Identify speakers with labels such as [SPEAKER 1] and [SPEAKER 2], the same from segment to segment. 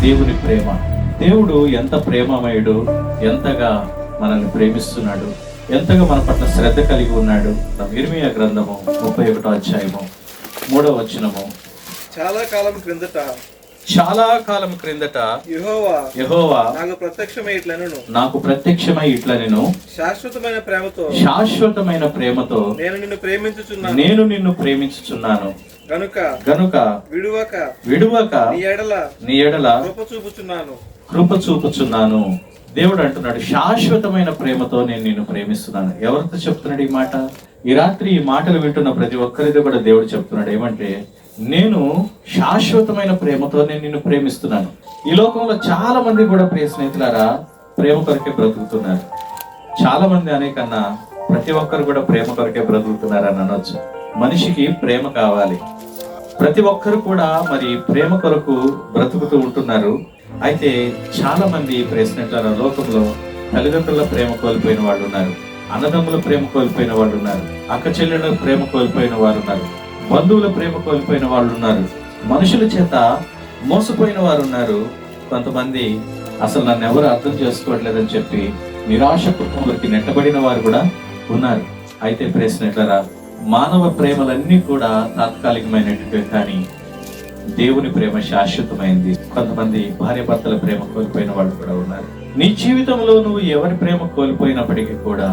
[SPEAKER 1] దేవుని ప్రేమ. దేవుడు ఎంత ప్రేమమయుడు, ఎంతగా మనల్ని ప్రేమిస్తున్నాడు, ఎంతగా మన పట్ల శ్రద్ధ కలిగి ఉన్నాడు. ఇర్మీయా గ్రంథము 31వ అధ్యాయము 3వ వచనము.
[SPEAKER 2] చాలా కాలం క్రిందట
[SPEAKER 1] యెహోవా
[SPEAKER 2] నాకు ప్రత్యక్షమై ఇట్లనెను,
[SPEAKER 1] శాశ్వతమైన ప్రేమతో
[SPEAKER 2] నేను నిన్ను ప్రేమించుచున్నాను
[SPEAKER 1] గనుక విడువక నీ ఎడల కృప చూపుచున్నాను. దేవుడు అంటున్నాడు, శాశ్వతమైన ప్రేమతో నేను నిన్ను ప్రేమిస్తున్నాను. ఎవరితో చెప్తున్నాడు ఈ మాట? ఈ రాత్రి ఈ మాటలు వింటున్న ప్రతి ఒక్కరితో కూడా దేవుడు చెప్తున్నాడు ఏమంటే, నేను శాశ్వతమైన ప్రేమతో నేను నిన్ను ప్రేమిస్తున్నాను. ఈ లోకంలో చాలా మంది కూడా ప్రియ స్నేహితులారా ప్రేమ కొరకే బ్రతుకుతున్నారు. చాలా మంది అనేకన్నా ప్రతి ఒక్కరు కూడా ప్రేమ కొరకే బ్రతుకుతున్నారు అని అనొచ్చు. మనిషికి ప్రేమ కావాలి. ప్రతి ఒక్కరు కూడా మరి ప్రేమ కొరకు బ్రతుకుతూ ఉంటున్నారు. అయితే చాలా మంది ప్రియ స్నేహితులారా లోకంలో తల్లిదండ్రుల ప్రేమ కోల్పోయిన వాళ్ళు ఉన్నారు, అన్నదమ్ముల ప్రేమ కోల్పోయిన వాళ్ళు ఉన్నారు, అక్క చెల్లెళ్ళ ప్రేమ కోల్పోయిన వారు ఉన్నారు, బంధువుల ప్రేమ కోల్పోయిన వాళ్ళు ఉన్నారు, మనుషుల చేత మోసపోయిన వారు ఉన్నారు. కొంతమంది అసలు నన్ను ఎవరు అర్థం చేసుకోవట్లేదని చెప్పి నిరాశ కుటుంబాలకి నెట్టబడిన వారు కూడా ఉన్నారు. అయితే ప్రశ్నట్లరా, మానవ ప్రేమలన్నీ కూడా తాత్కాలికమైనటువంటి, కానీ దేవుని ప్రేమ శాశ్వతమైంది. కొంతమంది భార్య భర్తల ప్రేమ కోల్పోయిన వాళ్ళు కూడా ఉన్నారు. నీ జీవితంలో నువ్వు ఎవరి ప్రేమ కోల్పోయినప్పటికీ కూడా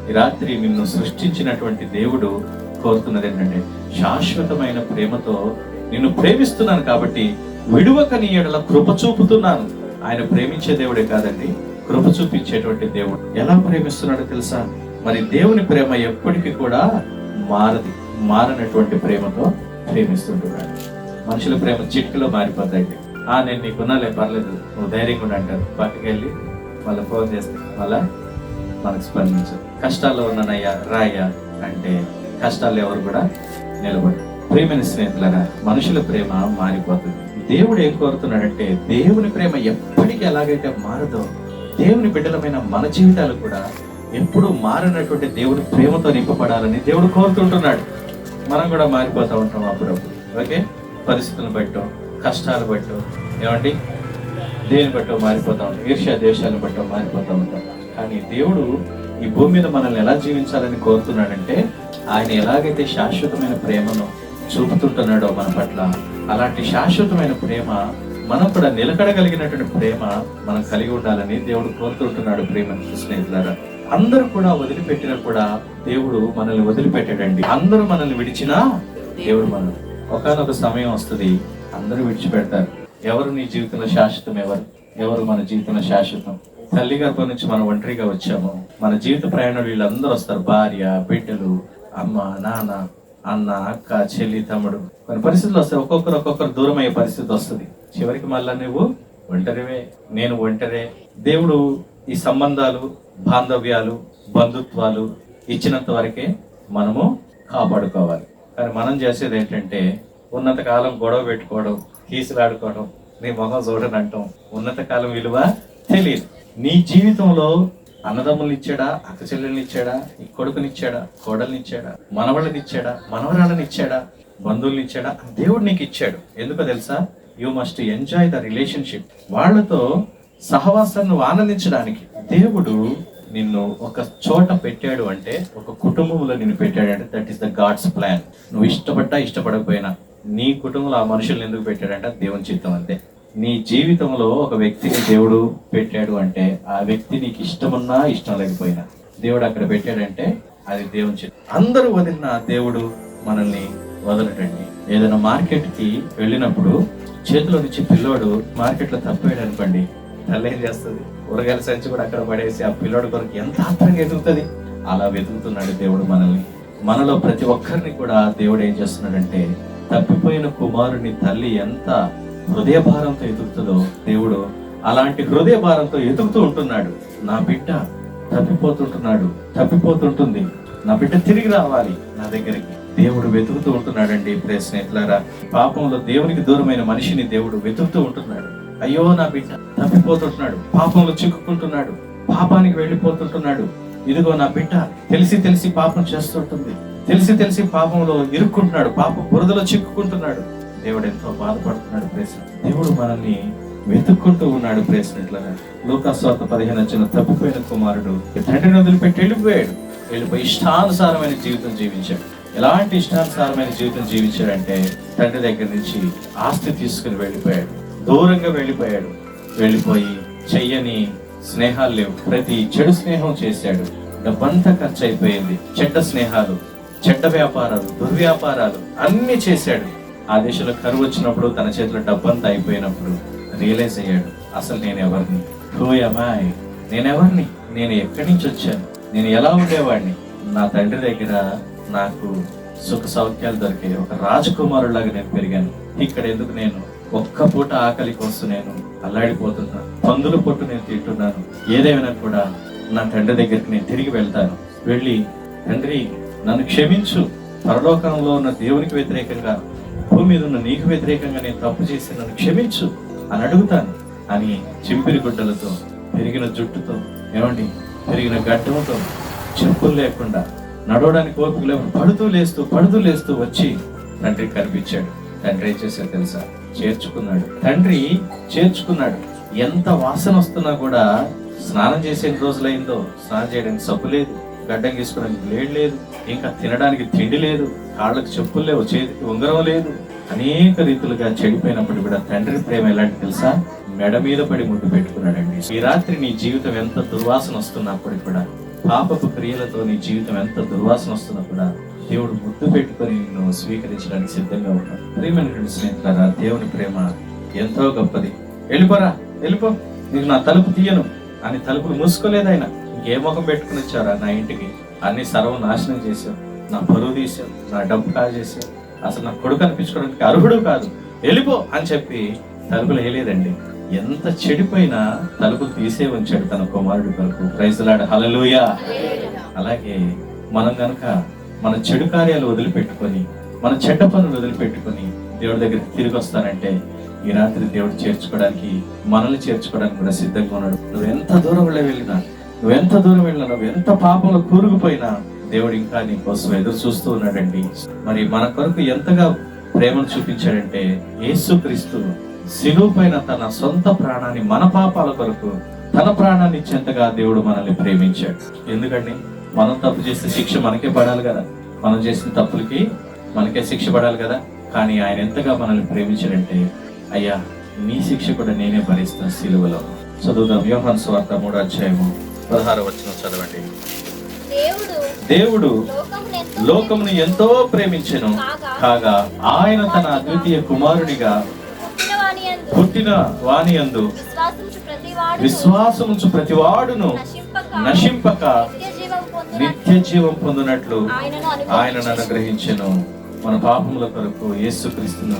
[SPEAKER 1] ఈ రాత్రి నిన్ను సృష్టించినటువంటి దేవుడు కోరుతున్నది ఏంటంటే, శాశ్వతమైన ప్రేమతో నిన్ను ప్రేమిస్తున్నాను కాబట్టి విడువక నీ ఎడల కృప చూపుతున్నాను. ఆయన ప్రేమించే దేవుడే కాదండి, కృప చూపించేటువంటి దేవుడు. ఎలా ప్రేమిస్తున్నాడో తెలుసా? మరి దేవుని ప్రేమ ఎప్పటికీ కూడా మారనటువంటి ప్రేమతో ప్రేమిస్తుంటున్నాడు. మనుషుల ప్రేమ చిటికలో మారిపోతాయండి. నేను నీకున్నాలే, పర్లేదు, నువ్వు ధైర్యంగా కూడా అంటారు. పక్కకెళ్ళి మళ్ళీ ఫోన్ చేస్తే మళ్ళా మనకు స్పందించు. కష్టాల్లో ఉన్నానయ్యా రాయ్యా అంటే కష్టాలు ఎవరు కూడా నిలబడి. ప్రేమైన స్నేహితులరా, మనుషుల ప్రేమ మారిపోతుంది. దేవుడు ఏం కోరుతున్నాడంటే, దేవుని ప్రేమ ఎప్పటికీ ఎలాగైతే మారదో, దేవుని బిడ్డలమైన మన జీవితాలు కూడా ఎప్పుడు మారినటువంటి దేవుని ప్రేమతో నింపబడాలని దేవుడు కోరుతుంటున్నాడు. మనం కూడా మారిపోతూ ఉంటాం అప్పుడప్పుడు. ఓకే, పరిస్థితులను బట్టో, కష్టాలు బట్టో, ఏమండి దేని బట్టో మారిపోతూ ఉంటాం, ఈర్ష్యా దేశాలను బట్టో మారిపోతూ ఉంటాం. కానీ దేవుడు ఈ భూమి మీద మనల్ని ఎలా జీవించాలని కోరుతున్నాడంటే, ఆయన ఎలాగైతే శాశ్వతమైన ప్రేమను చూపుతుంటున్నాడో మన పట్ల, అలాంటి శాశ్వతమైన ప్రేమ మనం కూడా నిలకడగలిగినటువంటి ప్రేమ మనం కలిగి ఉండాలని దేవుడు కోరుతుంటున్నాడు. ప్రేమ స్నేహితులారా, అందరూ కూడా వదిలిపెట్టినా కూడా దేవుడు మనల్ని వదిలిపెట్టాడండి. అందరూ మనల్ని విడిచినా దేవుడు మనల్ని, ఒకానొక సమయం వస్తుంది అందరూ విడిచిపెడతారు. ఎవరు నీ జీవితంలో శాశ్వతం? ఎవరు మన జీవితంలో శాశ్వతం? తల్లి గర్భం నుంచి మనం ఒంటరిగా వచ్చాము. మన జీవిత ప్రయాణం వీళ్ళందరూ వస్తారు, భార్య, బిడ్డలు, అమ్మ, నాన్న, అన్న, అక్క, చెల్లి, తమ్ముడు. కొన్ని పరిస్థితులు వస్తాయి, ఒక్కొక్కరు దూరం అయ్యే పరిస్థితి వస్తుంది. చివరికి మళ్ళా నువ్వు ఒంటరివే, నేను ఒంటరే. దేవుడు ఈ సంబంధాలు, బాంధవ్యాలు, బంధుత్వాలు ఇచ్చినంత వరకే మనము కాపాడుకోవాలి. కానీ మనం చేసేది ఏంటంటే, ఉన్నంత కాలం గొడవ పెట్టుకోవడం, కీసులాడుకోవడం, నీ మొహం చూడని అంటాం. ఉన్నంత కాలం విలువ తెలియదు. నీ జీవితంలో అన్నదమ్ముల్ని ఇచ్చాడా, అక్క చెల్లెల్ని ఇచ్చాడా, ఈ కొడుకునిచ్చాడా, కోడల్ని ఇచ్చాడా, మనవళ్ళని ఇచ్చాడా, మనవరాళ్ళని ఇచ్చాడా, బంధువుల్ని ఇచ్చాడా? దేవుడు నీకు ఇచ్చాడు. ఎందుకో తెలుసా? You must enjoy the relationship. వాళ్ళతో సహవాసాన్ని నువ్వు ఆనందించడానికి దేవుడు నిన్ను ఒక చోట పెట్టాడు అంటే, ఒక కుటుంబంలో నిన్ను పెట్టాడు అంటే, that is the God's plan. నువ్వు ఇష్టపడ్డా ఇష్టపడకపోయినా నీ కుటుంబంలో ఆ మనుషుల్ని ఎందుకు పెట్టాడంటే దేవుని చిత్తం అంతే. నీ జీవితంలో ఒక వ్యక్తిని దేవుడు పెట్టాడు అంటే, ఆ వ్యక్తి నీకు ఇష్టమున్నా ఇష్టం లేకపోయినా దేవుడు అక్కడ పెట్టాడంటే అది దేవుని చిత్తం. అందరూ వదిలిన దేవుడు మనల్ని వదలటండి. ఏదైనా మార్కెట్కి వెళ్ళినప్పుడు చేతిలో నుంచి పిల్లోడు మార్కెట్లో తప్పాడు అనుకోండి, తల్లి ఏం చేస్తుంది? కూరగాయల సంచి కూడా అక్కడ పడేసి ఆ పిల్లోడు కొరకు ఎంత ఆత్రంగా ఎదుగుతుంది. అలా వెతుకుతున్నాడు దేవుడు మనల్ని. మనలో ప్రతి ఒక్కరిని కూడా దేవుడు ఏం చేస్తున్నాడంటే, తప్పిపోయిన కుమారుని తల్లి ఎంత హృదయ భారంతో ఎదుగుతుందో దేవుడు అలాంటి హృదయ భారంతో ఎదుగుతూ ఉంటున్నాడు. నా బిడ్డ తప్పిపోతుంటుంది, నా బిడ్డ తిరిగి రావాలి నా దగ్గరికి. దేవుడు వెతుకుతూ ఉంటున్నాడండి. ప్రియ స్నేహితులారా, పాపంలో దేవునికి దూరమైన మనిషిని దేవుడు వెతుకుతూ ఉంటున్నాడు. అయ్యో నా బిడ్డ తప్పిపోతుంటున్నాడు, పాపంలో చిక్కుకుంటున్నాడు, పాపానికి వెళ్ళిపోతుంటున్నాడు. ఇదిగో నా బిడ్డ తెలిసి పాపం చేస్తుంటుంది, తెలిసి పాపంలో ఇరుక్కుంటున్నాడు, పాప బురదలో చిక్కుకుంటున్నాడు. దేవుడు ఎంతో బాధపడుతున్నాడు. దేవుడు మనల్ని వెతుక్కుంటూ ఉన్నాడు. ప్రేసినట్లుగా లూకాసు వార్త 15 తప్పిపోయిన కుమారుడు తండ్రిని వదిలిపెట్టి వెళ్ళిపోయి ఇష్టానుసారమైన జీవితం జీవించాడు. ఎలాంటి ఇష్టానుసారమైన జీవితం జీవించాడంటే తండ్రి దగ్గర నుంచి ఆస్తి తీసుకుని వెళ్ళిపోయాడు, దూరంగా వెళ్ళిపోయి చెయ్యని స్నేహాలు లేవు, ప్రతి చెడు స్నేహం చేశాడు. డబ్బంతా ఖర్చు అయిపోయింది. చెడ్డ స్నేహాలు, చెడ్డ వ్యాపారాలు, దుర్వ్యాపారాలు అన్ని చేశాడు. ఆ దేశంలో కరువు వచ్చినప్పుడు తన చేతిలో డబ్బంతా అయిపోయినప్పుడు రియలైజ్ అయ్యాడు, అసలు నేనెవరిని, నేనెవరిని, నేను ఎక్కడి నుంచి వచ్చాను, నేను ఎలా ఉండేవాడిని. నా తండ్రి దగ్గర నాకు సుఖ సౌఖ్యాలు దొరికాయి, ఒక రాజకుమారులాగా నేను పెరిగాను. ఇక్కడ ఎందుకు నేను ఒక్క పూట ఆకలి కోసం నేను అల్లాడిపోతున్నా, పందుల పొట్టు నేను తింటున్నాను. ఏదేమైనా కూడా నా తండ్రి దగ్గరికి నేను తిరిగి వెళ్తాను. వెళ్ళి తండ్రి నన్ను క్షమించు, పరలోకంలో ఉన్న దేవునికి వ్యతిరేకంగా, భూమి మీద ఉన్న నీకు వ్యతిరేకంగా నేను తప్పు చేసి నన్ను క్షమించు అని అడుగుతాను అని చింపిరి గుడ్డలతో, పెరిగిన జుట్టుతో, పెరిగిన గడ్డంతో, చెప్పులు లేకుండా, నడవడానికి ఓపిక లేకుండా పడుతూ లేస్తూ వచ్చి తండ్రికి కనిపించాడు. తండ్రి ఏం చేశాడు తెలుసా? తండ్రి చేర్చుకున్నాడు. ఎంత వాసన వస్తున్నా కూడా స్నానం చేసే రోజులైందో, స్నానం చేయడానికి సబ్బు లేదు, గడ్డం గీసుకోవడానికి బ్లేడ్ లేదు, ఇంకా తినడానికి తిండి లేదు, కాళ్ళకు చెప్పులు లేవు, చేతికి ఉంగరం లేదు. అనేక రీతులుగా చెడిపోయినప్పుడు కూడా తండ్రి ప్రేమ ఎలాంటి తెలుసా? మెడ మీద పడి ముద్దు పెట్టుకున్నాడండి. ఈ రాత్రి నీ జీవితం ఎంత దుర్వాసన వస్తున్నప్పుడు కూడా, పాపపు క్రియలతో నీ జీవితం ఎంత దుర్వాసన వస్తున్నా కూడా దేవుడు ముద్దు పెట్టుకొని నిన్ను స్వీకరించడానికి సిద్ధంగా ఉన్నాడు. ప్రియమైనటువంటి స్నేహితులారా, దేవుని ప్రేమ ఎంతో గొప్పది. వెళ్ళిపో, నీకు నా తలుపు తీయను అని తలుపులు మూసుకోలేదు ఆయన. ఇంకే ముఖం పెట్టుకుని వచ్చారా నా ఇంటికి? అన్ని సర్వనాశనం చేశావు, నా పరువు తీసావు, నా డబ్బు కాజేసావు, అసలు నా కొడుకు అనిపించుకోవడానికి అర్హుడు కాదు, వెళ్ళిపో అని చెప్పి తలుపులు వేయలేదండి. ఎంత చెడిపోయినా తలుపులు తీసే ఉంచాడు తన కుమారుడి కొరకు. ప్రైజ్ లార్డ్, హల్లెలూయా. అలాగే మనం గనుక మన చెడు కార్యాలు వదిలిపెట్టుకొని, మన చెడ్డ పనులు వదిలిపెట్టుకొని దేవుడి దగ్గరికి తిరిగి వస్తానంటే ఈ రాత్రి దేవుడు చేర్చుకోవడానికి, మనల్ని చేర్చుకోవడానికి కూడా సిద్ధంగా ఉన్నాడు. నువ్వు ఎంత దూరం వెళ్ళినా, నువ్వు ఎంత పాపంలో కూరుకుపోయినా దేవుడు ఇంకా నీ కోసం ఎదురు చూస్తూ ఉన్నాడండి. మరి మన కొరకు ఎంతగా ప్రేమను చూపించాడంటే, యేసుక్రీస్తు శిలువ పైన తన సొంత ప్రాణాన్ని మన పాపాల కొరకు తన ప్రాణాన్ని ఇచ్చేంతగా దేవుడు మనల్ని ప్రేమించాడు. ఎందుకండి? మనం తప్పు చేస్తే శిక్ష మనకే పడాలి కదా, మనం చేసిన తప్పులకి మనకే శిక్ష పడాలి కదా. కానీ ఆయన ఎంతగా మనల్ని ప్రేమించాడంటే, అయ్యా నీ శిక్ష కూడా నేనే భరిస్తాను సిలువలో. చదువుదాం. యోహాను సువార్త 3:16 చదవండి. దేవుడు లోకమును ఎంతో ప్రేమించెను, కాగా ఆయన తన అద్వితీయ కుమారునిగా పుట్టిన వాని యందు విశ్వాసముంచు ప్రతివాడును నశింపక నిత్య జీవం పొందినట్లు ఆయనను అనుగ్రహించెను. మన పాపముల కొరకు యేసుక్రీస్తును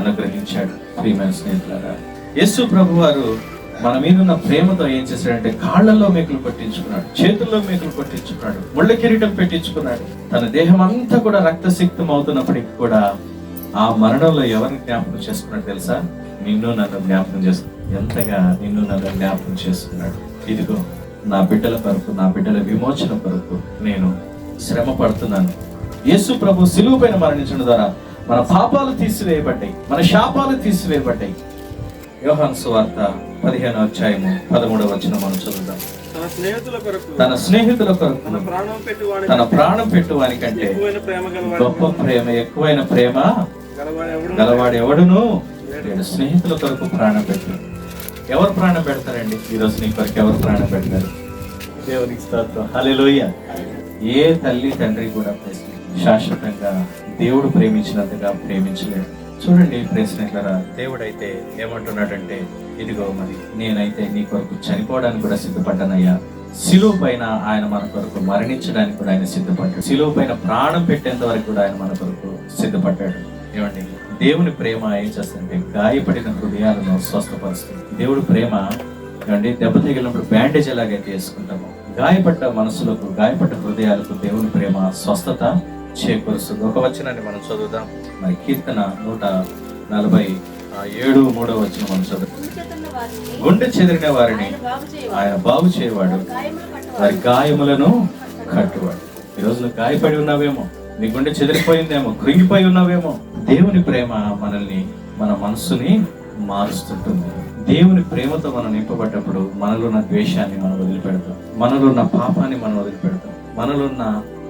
[SPEAKER 1] అనుగ్రహించాడు. ప్రియమైన స్నేహితులారా, యేసు ప్రభువారు మన మీద ఉన్న ప్రేమతో ఏం చేశాడంటే, కాళ్లలో మేకులు కొట్టించుకున్నాడు, చేతుల్లో మేకులు కొట్టించుకున్నాడు, ముళ్ళ కిరీటం పెట్టించుకున్నాడు. తన దేహం అంతా కూడా రక్తసిక్తం అవుతున్నప్పటికీ కూడా ఆ మరణంలో ఎవరిని జ్ఞాపకం చేసుకున్నాడు తెలుసా? నిన్ను నన్ను జ్ఞాపకం చేసుకున్నాడు. ఎంతగా నిన్ను నన్ను జ్ఞాపకం చేసుకున్నాడు. ఇదిగో నా బిడ్డల కొరకు, నా బిడ్డల విమోచన కొరకు నేను శ్రమ పడుతున్నాను. యేసు ప్రభు సిలువ పైన మరణించడం ద్వారా మన పాపాలు తీసివేయబడ్డాయి, మన శాపాలు తీసివేయబడ్డాయి. యోహాను సువార్త 15:13 మనం చదువుదాం. తన స్నేహితుల కొరకు తన ప్రాణం పెట్టువాని కంటే గొప్ప ప్రేమ, ఎక్కువైన ప్రేమ గలవాడు ఎవడును లేడు. స్నేహితుల కొరకు ప్రాణం పెట్టు. ఎవరు ప్రాణం పెడతారండి? ఈరోజు నీ కొరకు ఎవరు ప్రాణం పెడతారు? దేవునికి స్తోత్రం, హల్లెలూయా. ఏ తల్లి తండ్రి కూడా శాశ్వతంగా దేవుడు ప్రేమించినంతగా ప్రేమించలేడు. చూడండి ప్రశ్నలరా, దేవుడైతే ఏమంటున్నాడంటే, ఇదిగో మరి నేనైతే నీ కొరకు చనిపోవడానికి కూడా సిద్ధపడ్డానయ్యా. సిలువ పైన ఆయన మన కొరకు మరణించడానికి కూడా ఆయన సిద్ధపడ్డాడు. సిలువ పైన ప్రాణం పెట్టేంత వరకు కూడా ఆయన మన కొరకు సిద్ధపడ్డాడు. ఏమండి, దేవుని ప్రేమ ఏం చేస్తుందంటే గాయపడిన హృదయాలను స్వస్థపరుస్తుంది. దేవుడి ప్రేమ ఏమండి, దెబ్బ తగిలినప్పుడు బ్యాండేజ్ ఎలాగైతే వేసుకుంటామో, గాయపడ్డ మనసులకు, గాయపడ్డ హృదయాలకు దేవుని ప్రేమ స్వస్థత చేకూరుస్తుంది. ఒక వచనాన్ని మనం చదువుదాం. మరి కీర్తన 147:3 మనం చదువుతాం. గుండె చెదిరిన వారిని ఆయన బాగు చేయవాడు, వారి గాయములను కట్టువాడు. ఈరోజు నువ్వు గాయపడి ఉన్నావేమో, నీ గుండె చెదిరిపోయిందేమో, కృంగిపోయి ఉన్నావేమో. దేవుని ప్రేమ మనల్ని, మన మనస్సుని మారుస్తుంటుంది. దేవుని ప్రేమతో మనం నింపబడ్డప్పుడు మనలో ఉన్న ద్వేషాన్ని మనం వదిలిపెడతాం, మనలో ఉన్న పాపాన్ని మనం వదిలిపెడతాం, మనలో ఉన్న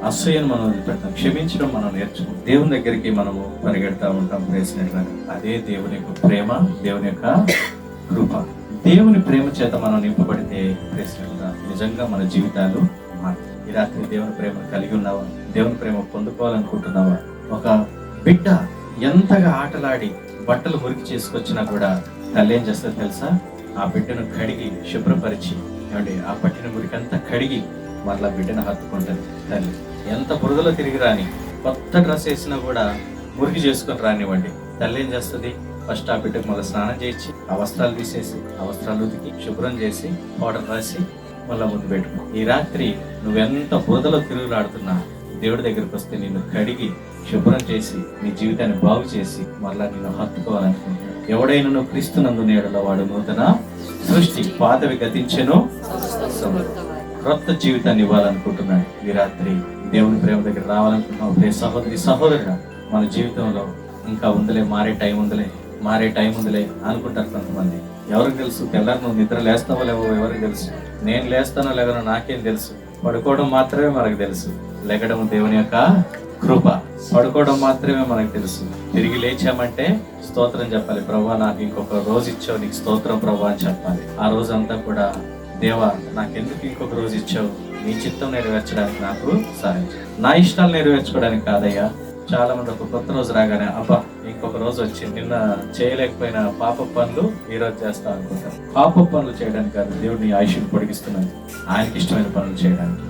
[SPEAKER 1] అసూయను మనం వదిలిపెడతాం, క్షమించడం మనం నేర్చుకుంటాం. దేవుని దగ్గరికి మనము పరిగెడతా ఉంటాం ప్రేసినట్టుగా. అదే దేవుని యొక్క ప్రేమ, దేవుని యొక్క కృప. దేవుని ప్రేమ చేత మనం నింపబడితే ప్రేసినట్టుగా నిజంగా మన జీవితాలు మారుతాయి. ఈ రాత్రి దేవుని ప్రేమ కలిగి ఉన్నావా? దేవుని ప్రేమ పొందుకోవాలనుకుంటున్నావా? ఒక బిడ్డ ఎంతగా ఆటలాడి బట్టలు మురికి చేసుకొచ్చినా కూడా తల్లి ఏం చేస్తుంది తెలుసా? ఆ బిడ్డను కడిగి శుభ్రపరిచి, ఏమండి, ఆ పట్టిన మురికంతా కడిగి మరలా బిడ్డను హత్తుకుంటుంది తల్లి. ఎంత బురదలో తిరిగి రాని, కొత్త డ్రెస్ వేసినా కూడా మురికి చేసుకొని రానివ్వండి, తల్లి ఏం చేస్తుంది? ఫస్ట్ ఆ బిడ్డకు మళ్ళీ స్నానం చేయించి, ఆ వస్త్రాలు తీసేసి, ఆ వస్త్రాలు ఉతికి శుభ్రం చేసి పౌడర్ రాసి మళ్ళీ ముద్దు పెట్టుకో. ఈ రాత్రి నువ్వెంత బురదలో తిరుగులాడుతున్నా దేవుడి దగ్గరికి వస్తే నిన్ను కడిగి శుభ్రం చేసి నీ జీవితాన్ని బాగు చేసి మరలా నిన్ను హత్తుకోవాలనుకుంటున్నాడు. ఎవడైనా నువ్వు క్రీస్తునందు నేడలో వాడు నూతన సృష్టి, పాతవి గతించెను, క్రొత్త జీవితాన్ని ఇవ్వాలనుకుంటున్నాడు. ఈ రాత్రి దేవుని ప్రేమ దగ్గర రావాలనుకుంటున్నావు ప్రియ సహోదరి, సహోదరుడా. మన జీవితంలో ఇంకా ఉందిలే, మారే టైం ఉందిలే అనుకుంటారు కొంతమంది. ఎవరికి తెలుసు? తెల్లారి నువ్వు నిద్ర లేస్తావో లేవో ఎవరికి తెలుసు? నేను లేస్తానో లేవనో నాకేం తెలుసు? పడుకోవడం మాత్రమే మనకు తెలుసు. లెగడం దేవుని యొక్క కృప. పడుకోవడం మాత్రమే మనకు తెలుసు. తిరిగి లేచామంటే స్తోత్రం చెప్పాలి. ప్రభువా, నాకు ఇంకొక రోజు ఇచ్చావు, నీకు స్తోత్రం ప్రభువా అని చెప్పాలి. ఆ రోజంతా కూడా దేవా, నాకెందుకు ఇంకొక రోజు ఇచ్చావు? నీ చిత్తం నెరవేర్చడానికి నాకు సహాయం చేయి. నా ఇష్టాలు నెరవేర్చుకోవడానికి కాదయ్యా. చాలా మంది ఒక కొత్త రోజు రాగానే అబ్బా ఇంకొక రోజు వచ్చి నిన్న చేయలేకపోయిన పాప పనులు ఈ రోజు చేస్తా అనుకుంటాం. పాప పనులు చేయడానికి కాదు, దేవుడిని ఆయుష్ను పొడిగిస్తున్నాను ఆయనకి ఇష్టమైన పనులు చేయడానికి.